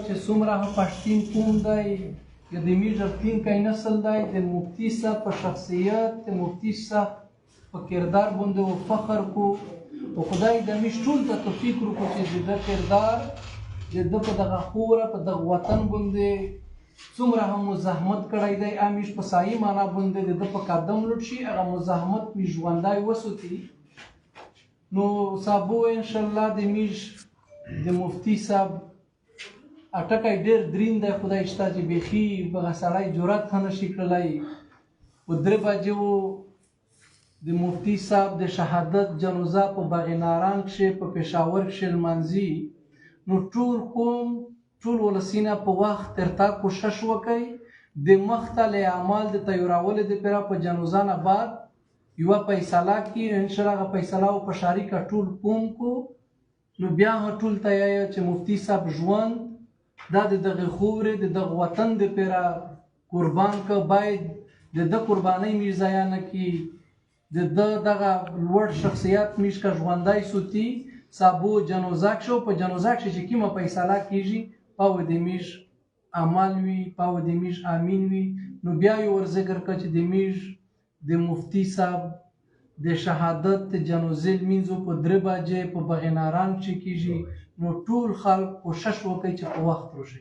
چې څومره پښتین قوم دی یا د میږ راتلونکی نسل دی د مفتي صاحب په شخصیت د مفتي صاحب په کردار باندې و فخر کو او خدای د میږ ټول ته توفیق وکړو چې د ده کردار د ده په دغه خوره په دغه وطن باندې څومره هم مزاحمت کړی دی همیش په صحیح معنا باندې د ده په قدم لوټ شي هغه مزاحمت مې ژوندی وساتي نو سابو انشاءالله د میږ د مفتي صاحب اټکی ډېر درین دی خدای شته چې بیخي هغه سړی جرأت هم نشي کړلی په 3 بجې و د مفتي صاحب د شهادت جنازه په باغ نارنج کښې په پېښور کښې لمانځي نو ټول قوم ټول ولسینه په وخت ترتا کوشش وکړي د مخته له اعمال د تیارولو دپاره په جنازه نه بعد یوه فیصله کړي انشاءالله هغه فیصله و په شریکه ټول قوم کو نو بیا هغه ټول ته یایه چې مفتي صاحب ژوند دا د دغې خاورې د دغه وطن دپاره قربان که باید د ده قربانۍ موږ ضایع نه کړي د ده دغه لوړ شخصیت موږ که ژوندی ساتي سابو جنازه کښې په جنازه کښې چې کومه فیصله کېږي پاو د میږ عمل وي پاو د میږ امین وي نو بیا یې ور ذکر کړه چې د میږ د مفتي صاحب د شهادت د جنازې لمونځ په 3 بجې په باغ نارنج کښې کېږي نو ټول خلک کوشش وکړي چې په وخت راشي